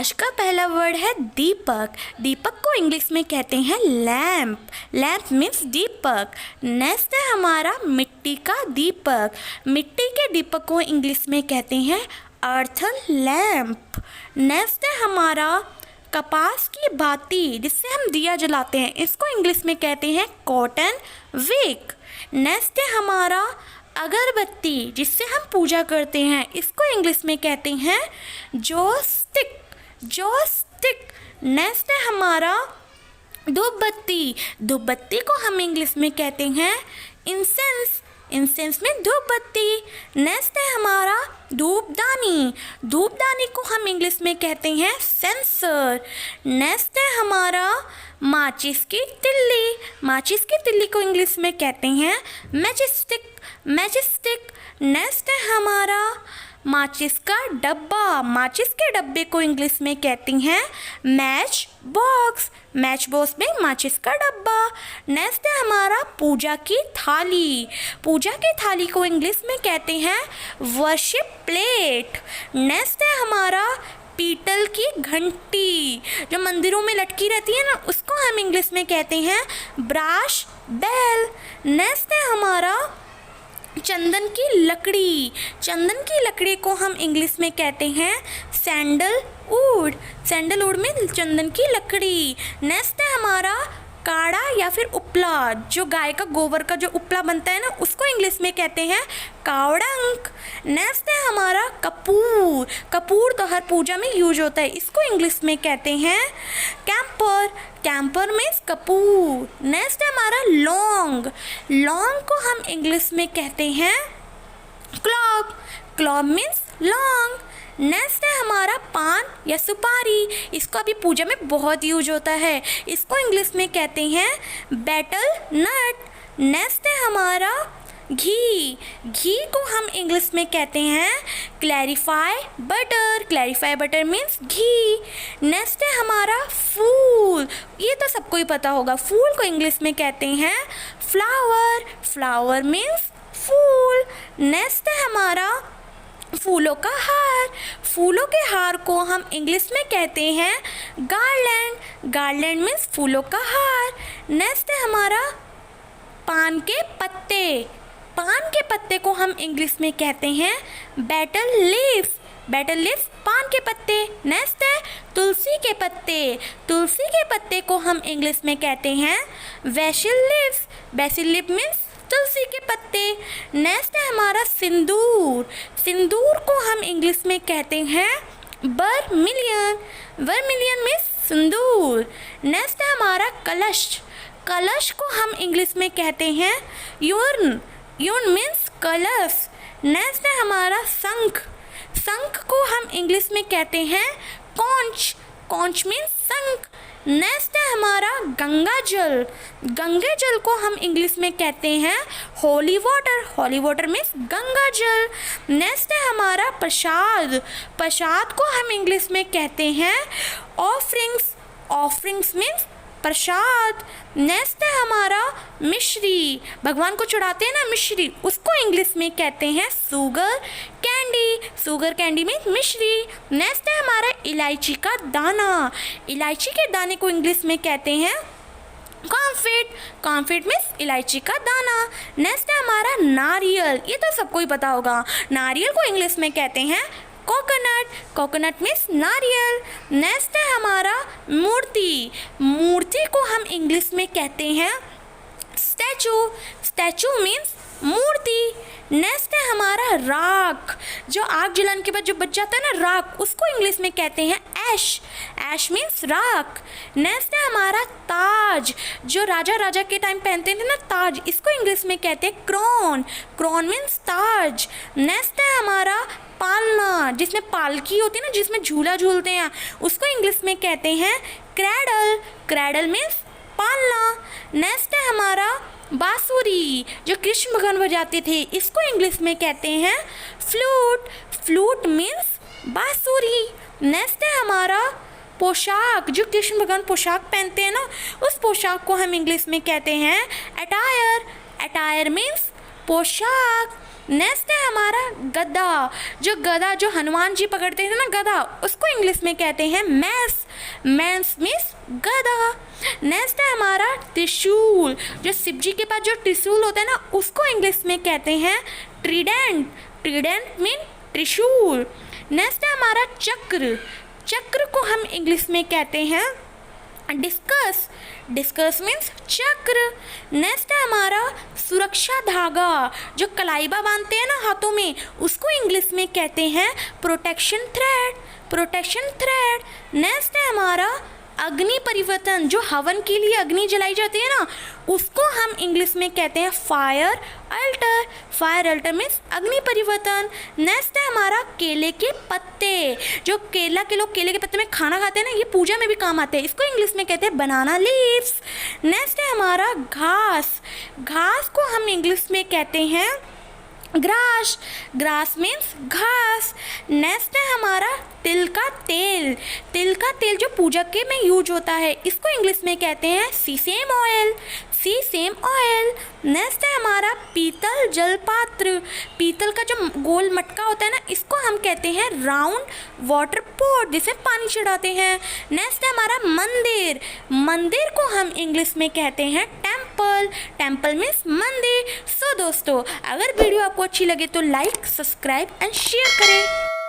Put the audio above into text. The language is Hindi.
आज का पहला वर्ड है दीपक। दीपक को इंग्लिश में कहते हैं लैम्प। लैम्प मीन्स दीपक। नेक्स्ट है हमारा मिट्टी का दीपक। मिट्टी के दीपक को इंग्लिश में कहते हैं अर्थन लैम्प। नेक्स्ट है हमारा कपास की बाती, जिससे हम दिया जलाते हैं, इसको इंग्लिश में कहते हैं कॉटन विक। नेक्स्ट है हमारा अगरबत्ती, जिससे हम पूजा करते हैं, इसको इंग्लिश में कहते हैं जॉयस्टिक। जॉयस्टिक। नेक्स्ट है हमारा धूपबत्ती। धूपबत्ती को हम इंग्लिश में कहते हैं इंसेंस। इंसेंस में धूपबत्ती। नेक्स्ट है हमारा धूपदानी। धूपदानी को हम इंग्लिश में कहते हैं सेंसर। नेक्स्ट है हमारा माचिस की तिल्ली। माचिस की तिल्ली को इंग्लिश में कहते हैं मैचस्टिक। मैचस्टिक। नेक्स्ट है हमारा माचिस का डब्बा। माचिस के डब्बे को इंग्लिश में कहती हैं मैच बॉक्स। मैच बॉक्स में माचिस का डब्बा। नेक्स्ट है हमारा पूजा की थाली। पूजा की थाली को इंग्लिश में कहते हैं वर्शिप प्लेट। नेक्स्ट है हमारा पीतल की घंटी, जो मंदिरों में लटकी रहती है ना, उसको हम इंग्लिश में कहते हैं ब्रास बेल। नेक्स्ट है हमारा चंदन की लकड़ी। चंदन की लकड़ी को हम इंग्लिश में कहते हैं सैंडलवुड। सैंडलवुड में चंदन की लकड़ी। नेक्स्ट है हमारा काढ़ा या फिर उपला, जो गाय का गोबर का जो उपला बनता है ना, उसको इंग्लिश में कहते हैं कावड़ंक। नेक्स्ट है हमारा कपूर। कपूर तो हर पूजा में यूज होता है, इसको इंग्लिश में कहते हैं camper. Camper means Kapoor. Next है हमारा लौंग। लौंग को हम इंग्लिश में कहते हैं क्लॉव। क्लॉव मीन्स लौंग। नेक्स्ट है हमारा पान या सुपारी। इसको अभी पूजा में बहुत यूज होता है, इसको इंग्लिश में कहते हैं बेटल नट। नेक्स्ट है हमारा घी। घी को हम इंग्लिश में कहते हैं clarify butter. Clarify butter means ghee. Next है हमारा फूल। ये तो सबको ही पता होगा, फूल को इंग्लिश में कहते हैं फ्लावर। फ्लावर मीन्स फूल। नेक्स्ट है हमारा फूलों का हार। फूलों के हार को हम इंग्लिश में कहते हैं गार्लैंड। गार्लैंड मीन्स फूलों का हार। नेक्स्ट है हमारा पान के पत्ते। पान के पत्ते को हम इंग्लिश में कहते हैं बेटल लीव्स। बेटल लीव्स पान के पत्ते। नेक्स्ट है तुलसी के पत्ते। तुलसी के पत्ते को हम इंग्लिश में कहते हैं basil leaves. Basil leave means तुलसी के पत्ते। नेक्स्ट है हमारा सिंदूर। सिंदूर को हम इंग्लिश में कहते हैं वर्मिलियन। वर्मिलियन मीन्स सिंदूर। नेक्स्ट है हमारा कलश। कलश को हम इंग्लिश में कहते हैं यूर्न। यूर्न मीन्स कलश। नेक्स्ट है हमारा शंख। शंख को हम इंग्लिश में कहते हैं कॉन्च। कॉन्च मीन्स शंख। नेक्स्ट है हमारा गंगा जल। गंगा जल को हम इंग्लिश में कहते हैं holy water. Holy water means Ganga जल। नेक्स्ट है हमारा प्रसाद। प्रसाद को हम इंग्लिश में कहते हैं ऑफरिंग्स। ऑफरिंग्स मीन्स प्रसाद। नेक्स्ट है हमारा मिश्री। भगवान को चढ़ाते हैं ना मिश्री, उसको इंग्लिश में कहते हैं sugar candy. Sugar candy means मिश्री। नेक्स्ट है हमारा इलायची का दाना। इलायची के दाने को इंग्लिश में कहते हैं कॉन्फिट। कॉन्फिट मीन्स इलायची का दाना। नेक्स्ट है हमारा नारियल। ये तो सबको ही पता होगा, नारियल को इंग्लिश में कहते हैं कोकोनट। कोकोनट मीन्स नारियल। नेक्स्ट है हमारा मूर्ति। मूर्ति को हम इंग्लिश में कहते हैं स्टैचू। स्टैचू मीन्स मूर्ति। नेक्स्ट है हमारा राख। जो आग जलाने के बाद जो बच जाता है ना राख, उसको इंग्लिश में कहते हैं ऐश। ऐश मीन्स राख। नेक्स्ट है हमारा ताज। जो राजा के टाइम पहनते थे ना ताज, इसको इंग्लिश में कहते हैं क्रोन। क्रोन मीन्स ताज। नेक्स्ट है हमारा पालना, जिसमें पालकी होती है ना, जिसमें झूला झूलते हैं, उसको इंग्लिश में कहते हैं क्रैडल। क्रैडल मीन्स पालना। नेक्स्ट है हमारा बांसुरी, जो कृष्ण भगवान बजाते थे, इसको इंग्लिश में कहते हैं फ्लूट। फ्लूट मीन्स बांसुरी। नेक्स्ट है हमारा पोशाक। जो कृष्ण भगवान पोशाक पहनते हैं ना, उस पोशाक को हम इंग्लिश में कहते हैं अटायर। अटायर मीन्स पोशाक। नेक्स्ट है हमारा गदा। जो हनुमान जी पकड़ते थे ना गदा, उसको इंग्लिश में कहते हैं मैस। मैस मीन्स गदा। नेक्स्ट है हमारा त्रिशूल। जो शिव जी के पास जो त्रिशूल होता है ना, उसको इंग्लिश में कहते हैं ट्रीडेंट। ट्रीडेंट मीन त्रिशूल। नेक्स्ट है हमारा चक्र। चक्र को हम इंग्लिश में कहते हैं डिस्कस। डिस्कस मीन्स चक्र। नेक्स्ट है हमारा सुरक्षा धागा। जो कलाइबा बांधते हैं ना हाथों में, उसको इंग्लिश में कहते हैं protection thread. Protection thread. Next है हमारा अग्नि परिवर्तन। जो हवन के लिए अग्नि जलाई जाती है ना, उसको हम इंग्लिश में कहते हैं fire alter. Fire alter means अग्नि परिवर्तन। नेक्स्ट है हमारा केले के पत्ते। जो केले के पत्ते में खाना खाते हैं ना, ये पूजा में भी काम आते हैं, इसको इंग्लिश में कहते हैं बनाना लीव्स। नेक्स्ट है हमारा घास। घास को हम इंग्लिश में कहते हैं ग्रास। ग्रास मीन्स घास। नेक्स्ट है हमारा तिल का तेल। तिल का तेल जो पूजा के में यूज होता है, इसको इंग्लिश में कहते हैं sesame oil. Sesame oil. Next है हमारा पीतल जल पात्र। पीतल का जो गोल मटका होता है ना, इसको हम कहते हैं राउंड वाटर पॉट, जिसे पानी चढ़ाते हैं। नेक्स्ट है हमारा मंदिर। मंदिर को हम इंग्लिश में कहते हैं टेम्पल। टेम्पल मीन्स मंदिर। सो दोस्तों, अगर वीडियो आपको अच्छी लगे तो लाइक, सब्सक्राइब एंड शेयर करें।